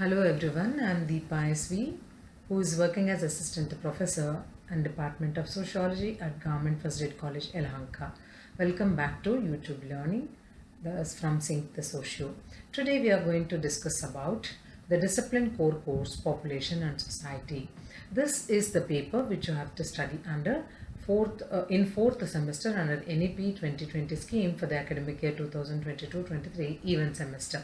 Hello everyone, I am Deepa SV, who is working as Assistant Professor and Department of Sociology at Government First Aid College, Yelahanka. Welcome back to YouTube Learning from Sync the Socio. Today we are going to discuss about the discipline core course Population and Society. This is the paper which you have to study under fourth semester under NEP 2020 scheme for the academic year 2022-23 even semester.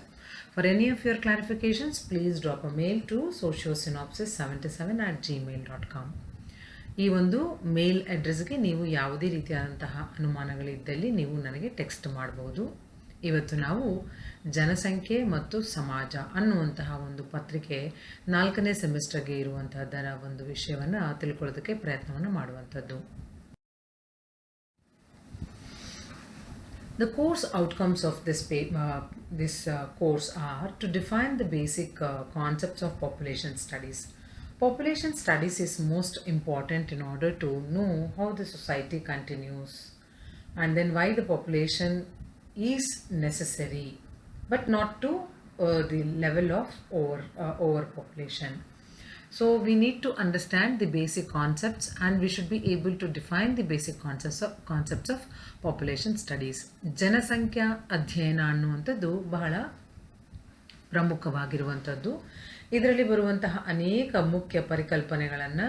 For any of your clarifications, please drop a mail to sociosynopsis77@gmail.com. ಈ ಒಂದು ಮೇಲ್ ಅಡ್ರೆಸ್ಗೆ ನೀವು ಯಾವುದೇ ರೀತಿಯಾದಂತಹ ಅನುಮಾನಗಳಿದ್ದಲ್ಲಿ ನೀವು ನನಗೆ text ಮಾಡಬಹುದು. ಇವತ್ತು ನಾವು ಜನಸಂಖ್ಯೆ ಮತ್ತು ಸಮಾಜ ಅನ್ನುವಂತಹ ಒಂದು ಪತ್ರಿಕೆ 4ನೇ ಸೆಮಿಸ್ಟರ್ಗೆ ಇರುವಂತಹದರ ಒಂದು ವಿಷಯವನ್ನು ತಿಳ್ಕೊಳ್ಳೋದಕ್ಕೆ ಪ್ರಯತ್ನವನ್ನು ಮಾಡುವಂಥದ್ದು. The course outcomes of this course are to define the basic concepts of population studies. Population studies is most important in order to know how the society continues and then why the population is necessary, but not to the level of overpopulation. So we need to understand the basic concepts and we should be able to define the basic concepts of population studies. ಜನಸಂಖ್ಯಾ ಅಧ್ಯಯನ ಅನ್ನುವಂಥದ್ದು ಬಹಳ ಪ್ರಮುಖವಾಗಿರುವಂಥದ್ದು. ಇದರಲ್ಲಿ ಬರುವಂತಹ ಅನೇಕ ಮುಖ್ಯ ಪರಿಕಲ್ಪನೆಗಳನ್ನು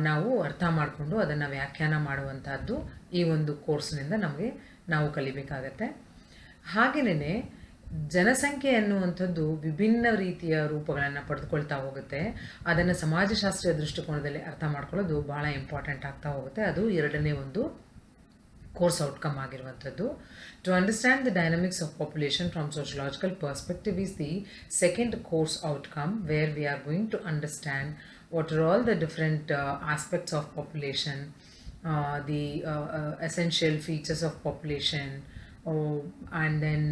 ನಾವು ಅರ್ಥ ಮಾಡಿಕೊಂಡು ಅದನ್ನು ವ್ಯಾಖ್ಯಾನ ಮಾಡುವಂತಹದ್ದು ಈ ಒಂದು ಕೋರ್ಸ್ನಿಂದ ನಾವು ಕಲಿಬೇಕಾಗತ್ತೆ. ಹಾಗೆಯೇ ಜನಸಂಖ್ಯೆ ಅನ್ನುವಂಥದ್ದು ವಿಭಿನ್ನ ರೀತಿಯ ರೂಪಗಳನ್ನು ಪಡೆದುಕೊಳ್ತಾ ಹೋಗುತ್ತೆ. ಅದನ್ನು ಸಮಾಜಶಾಸ್ತ್ರೀಯ ದೃಷ್ಟಿಕೋನದಲ್ಲಿ ಅರ್ಥ ಮಾಡ್ಕೊಳ್ಳೋದು ಬಹಳ ಇಂಪಾರ್ಟೆಂಟ್ ಆಗ್ತಾ ಹೋಗುತ್ತೆ. ಅದು ಎರಡನೇ ಒಂದು course outcome ಆಗಿರುವಂಥದ್ದು. To understand the dynamics of population from sociological perspective is the second course outcome, where we are going to understand what are all the different aspects of population, the essential features of population, and then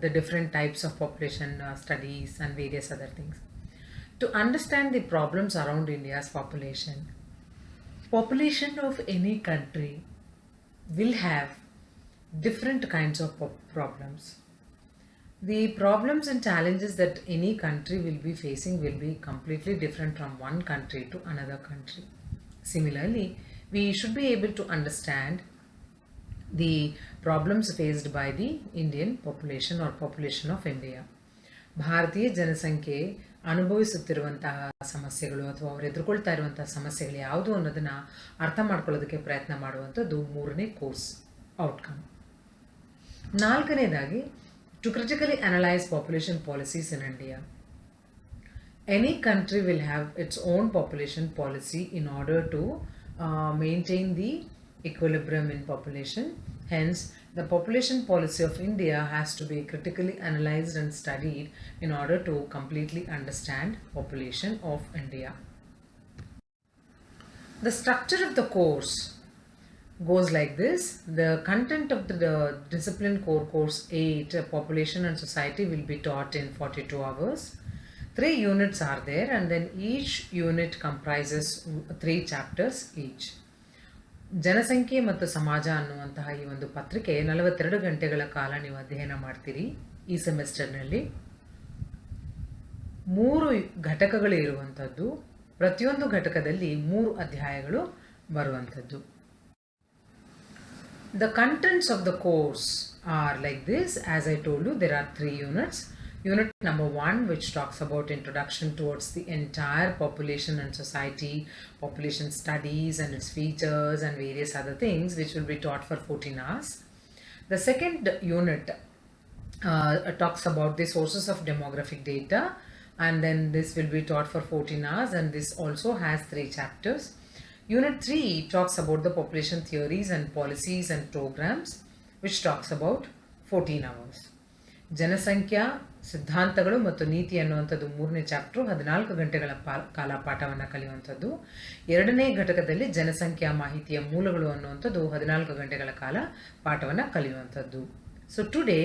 the different types of population studies and various other things. To understand the problems around India's population of any country will have different kinds of problems. The problems and challenges that any country will be facing will be completely different from one country to another country. Similarly, we should be able to understand the problems faced by the Indian population or population of India. ಭಾರತೀಯ ಜನಸಂಖ್ಯೆ ಅನುಭವಿಸುತ್ತಿರುವಂತಹ ಸಮಸ್ಯೆಗಳು ಅಥವಾ ಅವರು ಎದುರುಕೊಳ್ತಾ ಇರುವಂತಹ ಸಮಸ್ಯೆಗಳು ಯಾವುದು ಅನ್ನೋದನ್ನು ಅರ್ಥ ಮಾಡ್ಕೊಳ್ಳೋದಕ್ಕೆ ಪ್ರಯತ್ನ ಮಾಡುವಂಥದ್ದು ಮೂರನೇ ಕೋರ್ಸ್ ಔಟ್ಕಮ್. ನಾಲ್ಕನೇದಾಗಿ, to critically analyse population policies in India. Any country will have its own population policy in order to maintain the equilibrium in population. Hence, the population policy of India has to be critically analyzed and studied in order to completely understand population of India. The structure of the course goes like this. The content of the discipline core course 8, Population and Society, will be taught in 42 hours. 3 units are there, and then each unit comprises 3 chapters each. ಜನಸಂಖ್ಯೆ ಮತ್ತು ಸಮಾಜ ಅನ್ನುವಂತಹ ಈ ಒಂದು ಪತ್ರಿಕೆ 42 ಗಂಟೆಗಳ ಕಾಲ ನೀವು ಅಧ್ಯಯನ ಮಾಡ್ತೀರಿ. ಈ ಸೆಮಿಸ್ಟರ್ನಲ್ಲಿ 3 ಘಟಕಗಳು ಇರುವಂಥದ್ದು. ಪ್ರತಿಯೊಂದು ಘಟಕದಲ್ಲಿ 3 ಅಧ್ಯಾಯಗಳು ಬರುವಂಥದ್ದು. The contents of the course are like this. As I told you, there are 3 units. Unit number 1, which talks about introduction towards the entire population and society, population studies and its features and various other things, which will be taught for 14 hours. The second unit talks about the sources of demographic data, and then this will be taught for 14 hours, and this also has 3 chapters. Unit 3 talks about the population theories and policies and programs, which talks about 14 hours. ಜನಸಂಖ್ಯಾ ಸಿದ್ಧಾಂತಗಳು ಮತ್ತು ನೀತಿ ಅನ್ನುವಂಥದ್ದು 3ನೇ chapter 14 ಗಂಟೆಗಳ ಕಾಲ ಪಾಠವನ್ನು ಕಲಿಯುವಂಥದ್ದು. 2ನೇ ಘಟಕದಲ್ಲಿ ಜನಸಂಖ್ಯಾ ಮಾಹಿತಿಯ ಮೂಲಗಳು ಅನ್ನುವಂಥದ್ದು 14 ಗಂಟೆಗಳ ಕಾಲ ಪಾಠವನ್ನು ಕಲಿಯುವಂಥದ್ದು. So today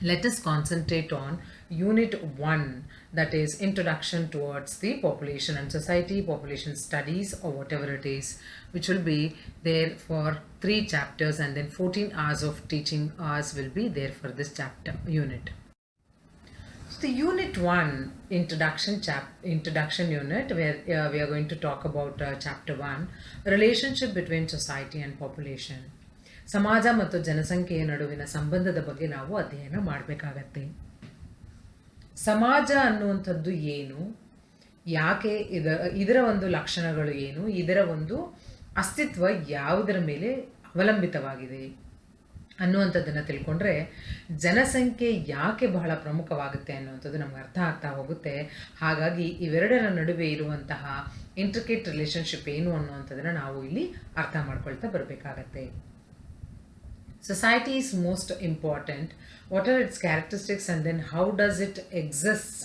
let us concentrate on unit 1, that is introduction towards the population and society, population studies, or whatever it is, which will be there for 3 chapters, and then 14 hours of teaching hours will be there for this chapter unit. The Unit 1 introduction unit, where we are going to talk about Chapter 1, relationship between society and population. ಸಮಾಜ ಮತ್ತು ಜನಸಂಖ್ಯೆಯ ನಡುವಿನ ಸಂಬಂಧದ ಬಗ್ಗೆ ನಾವು ಅಧ್ಯಯನ ಮಾಡಬೇಕಾಗತ್ತೆ. ಸಮಾಜ ಅನ್ನುವಂಥದ್ದು ಏನು, ಯಾಕೆ ಇದರ ಒಂದು ಲಕ್ಷಣಗಳು ಏನು, ಇದರ ಒಂದು ಅಸ್ತಿತ್ವ ಯಾವುದರ ಮೇಲೆ ಅವಲಂಬಿತವಾಗಿದೆ ಅನ್ನುವಂಥದ್ದನ್ನು ತಿಳ್ಕೊಂಡ್ರೆ ಜನಸಂಖ್ಯೆ ಯಾಕೆ ಬಹಳ ಪ್ರಮುಖವಾಗುತ್ತೆ ಅನ್ನುವಂಥದ್ದು ನಮ್ಗೆ ಅರ್ಥ ಆಗ್ತಾ ಹೋಗುತ್ತೆ. ಹಾಗಾಗಿ ಇವೆರಡರ ನಡುವೆ ಇರುವಂತಹ ಇಂಟ್ರಿಕೇಟ್ ರಿಲೇಷನ್ಶಿಪ್ ಏನು ಅನ್ನುವಂಥದ್ದನ್ನು ನಾವು ಇಲ್ಲಿ ಅರ್ಥ ಮಾಡ್ಕೊಳ್ತಾ ಬರಬೇಕಾಗತ್ತೆ. Society is most important. What are its characteristics and then how does it exist?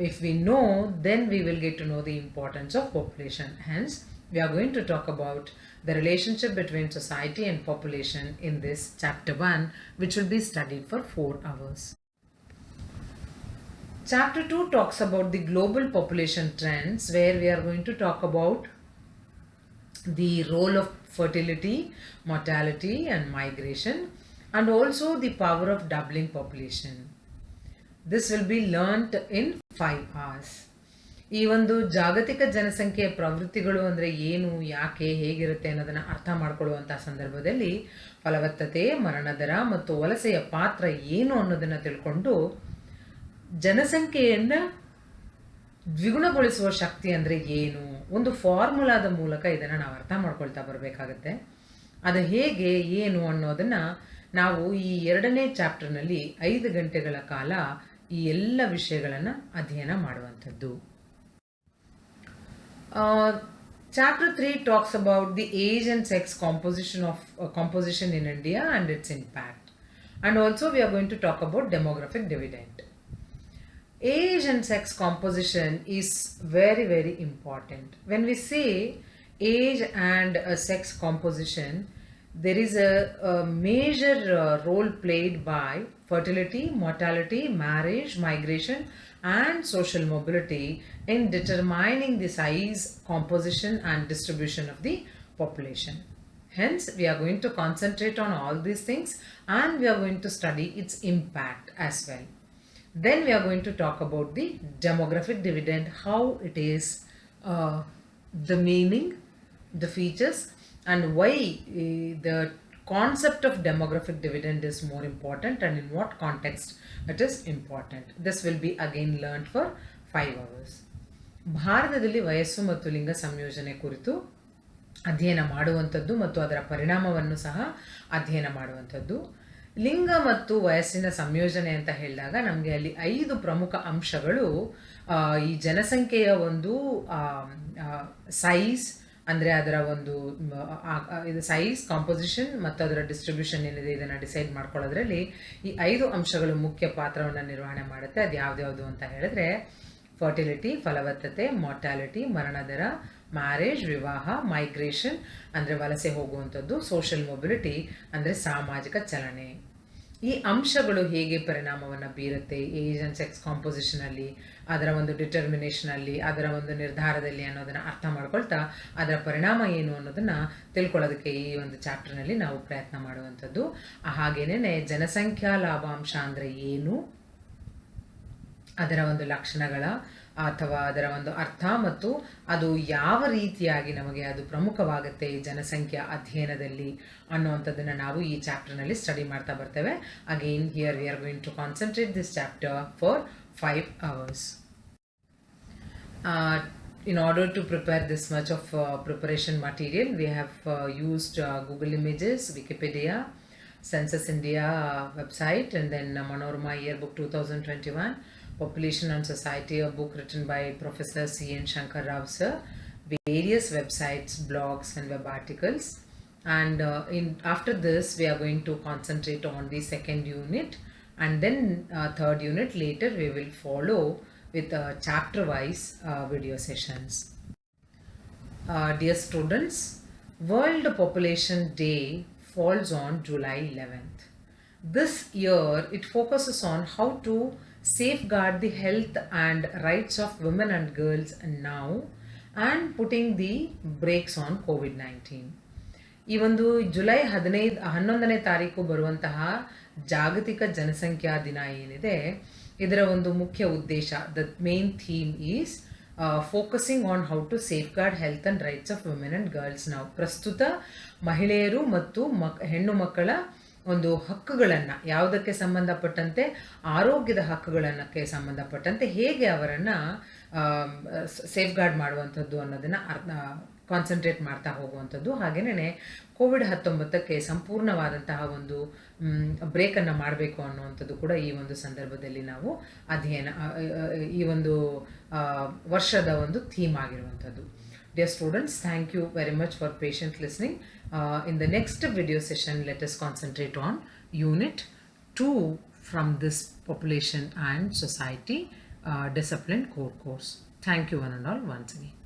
If we know, then we will get to know the importance of population. Hence, we are going to talk about the relationship between society and population in this chapter 1, which will be studied for 4 hours. Chapter 2 talks about the global population trends, where we are going to talk about the role of fertility, mortality and migration, and also the power of doubling population. This will be learnt in 5 hours. ಈ ಒಂದು ಜಾಗತಿಕ ಜನಸಂಖ್ಯೆಯ ಪ್ರವೃತ್ತಿಗಳು ಅಂದರೆ ಏನು, ಯಾಕೆ, ಹೇಗಿರುತ್ತೆ ಅನ್ನೋದನ್ನು ಅರ್ಥ ಮಾಡಿಕೊಳ್ಳುವಂಥ ಸಂದರ್ಭದಲ್ಲಿ ಫಲವತ್ತತೆ, ಮರಣದರ ಮತ್ತು ವಲಸೆಯ ಪಾತ್ರ ಏನು ಅನ್ನೋದನ್ನು ತಿಳ್ಕೊಂಡು ಜನಸಂಖ್ಯೆಯನ್ನು ದ್ವಿಗುಣಗೊಳಿಸುವ ಶಕ್ತಿ ಅಂದರೆ ಏನು, ಒಂದು ಫಾರ್ಮುಲಾದ ಮೂಲಕ ಇದನ್ನು ನಾವು ಅರ್ಥ ಮಾಡ್ಕೊಳ್ತಾ ಬರಬೇಕಾಗತ್ತೆ. ಅದು ಹೇಗೆ, ಏನು ಅನ್ನೋದನ್ನು ನಾವು ಈ 2ನೇ ಚಾಪ್ಟರ್ನಲ್ಲಿ 5 ಗಂಟೆಗಳ ಕಾಲ ಈ ಎಲ್ಲ ವಿಷಯಗಳನ್ನು ಅಧ್ಯಯನ ಮಾಡುವಂಥದ್ದು. Chapter 3 talks about the age and sex composition in India and its impact. And also we are going to talk about demographic dividend. Age and sex composition is very, very important. When we say age and sex composition, there is a major role played by fertility, mortality, marriage, migration and social mobility in determining the size, composition and distribution of the population. Hence, we are going to concentrate on all these things and we are going to study its impact as well. Then we are going to talk about the demographic dividend, how it is, the meaning, the features and why the concept of demographic dividend is more important and in what context it is important. This will be again learned for 5 hours. ಭಾರತದಲ್ಲಿ ವಯಸ್ಸು ಮತ್ತು ಲಿಂಗ ಸಂಯೋಜನೆ ಕುರಿತು ಅಧ್ಯಯನ ಮಾಡುವಂಥದ್ದು ಮತ್ತು ಅದರ ಪರಿಣಾಮವನ್ನು ಸಹ ಅಧ್ಯಯನ ಮಾಡುವಂಥದ್ದು. ಲಿಂಗ ಮತ್ತು ವಯಸ್ಸಿನ ಸಂಯೋಜನೆ ಅಂತ ಹೇಳಿದಾಗ ನಮಗೆ ಅಲ್ಲಿ 5 ಪ್ರಮುಖ ಅಂಶಗಳು, ಈ ಜನಸಂಖ್ಯೆಯ ಒಂದು ಸೈಜ್ ಅಂದರೆ ಅದರ ಒಂದು ಇದು ಸೈಜ್, ಕಾಂಪೋಸಿಷನ್ ಮತ್ತು ಅದರ ಡಿಸ್ಟ್ರಿಬ್ಯೂಷನ್ ಏನಿದೆ ಇದನ್ನು ಡಿಸೈಡ್ ಮಾಡ್ಕೊಳ್ಳೋದ್ರಲ್ಲಿ ಈ 5 ಅಂಶಗಳು ಮುಖ್ಯ ಪಾತ್ರವನ್ನು ನಿರ್ವಹಣೆ ಮಾಡುತ್ತೆ. ಅದು ಯಾವ್ದ್ಯಾವುದು ಅಂತ ಹೇಳಿದ್ರೆ ಫರ್ಟಿಲಿಟಿ, ಫಲವತ್ತತೆ, ಮಾರ್ಟಾಲಿಟಿ, ಮರಣದರ, ಮ್ಯಾರೇಜ್, ವಿವಾಹ, ಮೈಗ್ರೇಷನ್ ಅಂದರೆ ವಲಸೆ ಹೋಗುವಂಥದ್ದು, ಸೋಷಿಯಲ್ ಮೊಬಿಲಿಟಿ ಅಂದರೆ ಸಾಮಾಜಿಕ ಚಲನೆ. ಈ ಅಂಶಗಳು ಹೇಗೆ ಪರಿಣಾಮವನ್ನು ಬೀರುತ್ತೆ ಏಜ್ ಆ್ಯಂಡ್ ಸೆಕ್ಸ್ ಕಾಂಪೋಸಿಷನಲ್ಲಿ, ಅದರ ಒಂದು ಡಿಟರ್ಮಿನೇಷನಲ್ಲಿ, ಅದರ ಒಂದು ನಿರ್ಧಾರದಲ್ಲಿ ಅನ್ನೋದನ್ನು ಅರ್ಥ ಮಾಡ್ಕೊಳ್ತಾ ಅದರ ಪರಿಣಾಮ ಏನು ಅನ್ನೋದನ್ನು ತಿಳ್ಕೊಳ್ಳೋದಕ್ಕೆ ಈ ಒಂದು ಚಾಪ್ಟರ್ನಲ್ಲಿ ನಾವು ಪ್ರಯತ್ನ ಮಾಡುವಂಥದ್ದು. ಹಾಗೇನೇ ಜನಸಂಖ್ಯಾ ಲಾಭಾಂಶ ಅಂದರೆ ಏನು, ಅದರ ಒಂದು ಲಕ್ಷಣಗಳ ಅಥವಾ ಅದರ ಒಂದು ಅರ್ಥ ಮತ್ತು ಅದು ಯಾವ ರೀತಿಯಾಗಿ ನಮಗೆ ಅದು ಪ್ರಮುಖವಾಗುತ್ತೆ ಈ ಜನಸಂಖ್ಯಾ ಅಧ್ಯಯನದಲ್ಲಿ ಅನ್ನುವಂಥದ್ದನ್ನು ನಾವು ಈ ಚಾಪ್ಟರ್ನಲ್ಲಿ ಸ್ಟಡಿ ಮಾಡ್ತಾ ಬರ್ತೇವೆ. Again here we are going to concentrate this chapter for 5 hours. In order to prepare this much of preparation material, we have used Google Images, Wikipedia, Census India website, and then Manorama Yearbook 2021, Population and Society, a book written by Professor C.N. Shankar Rao sir, various websites, blogs and web articles. And after this we are going to concentrate on the 2nd unit, and then 3rd unit later we will follow with chapter wise video sessions. Dear students, World Population Day falls on July 11th. This year it focuses on how to safeguard the health and rights of women and girls now and putting the brakes on COVID-19. ಈ ಒಂದು July 11ನೇ ತಾರೀಕು ಬರುವಂತಹ ಜಾಗತಿಕ ಜನಸಂಖ್ಯಾ ದಿನ ಏನಿದೆ ಇದರ ಒಂದು ಮುಖ್ಯ ಉದ್ದೇಶ, the main theme is focusing on how to safeguard health and rights of women and girls. ನಾವು ಪ್ರಸ್ತುತ ಮಹಿಳೆಯರು ಮತ್ತು ಹೆಣ್ಣು ಮಕ್ಕಳ ಒಂದು ಹಕ್ಕುಗಳನ್ನು, ಯಾವುದಕ್ಕೆ ಸಂಬಂಧಪಟ್ಟಂತೆ ಆರೋಗ್ಯದ ಹಕ್ಕುಗಳನ್ನಕ್ಕೆ ಸಂಬಂಧಪಟ್ಟಂತೆ ಹೇಗೆ ಅವರನ್ನು ಸೇಫ್ ಗಾರ್ಡ್ ಮಾಡುವಂಥದ್ದು ಅನ್ನೋದನ್ನು ಕಾನ್ಸಂಟ್ರೇಟ್ ಮಾಡ್ತಾ ಹೋಗುವಂಥದ್ದು. ಹಾಗೆಯೇ ಕೋವಿಡ್-19ಕ್ಕೆ ಸಂಪೂರ್ಣವಾದಂತಹ ಒಂದು ಬ್ರೇಕನ್ನು ಮಾಡಬೇಕು ಅನ್ನುವಂಥದ್ದು ಕೂಡ ಈ ಒಂದು ಸಂದರ್ಭದಲ್ಲಿ ನಾವು ಈ ಒಂದು ವರ್ಷದ ಒಂದು ಥೀಮ್ ಆಗಿರುವಂಥದ್ದು. Dear students, thank you very much for patient listening. In the next video session, let us concentrate on Unit 2 from this Population and Society Discipline Core course. Thank you one and all once again.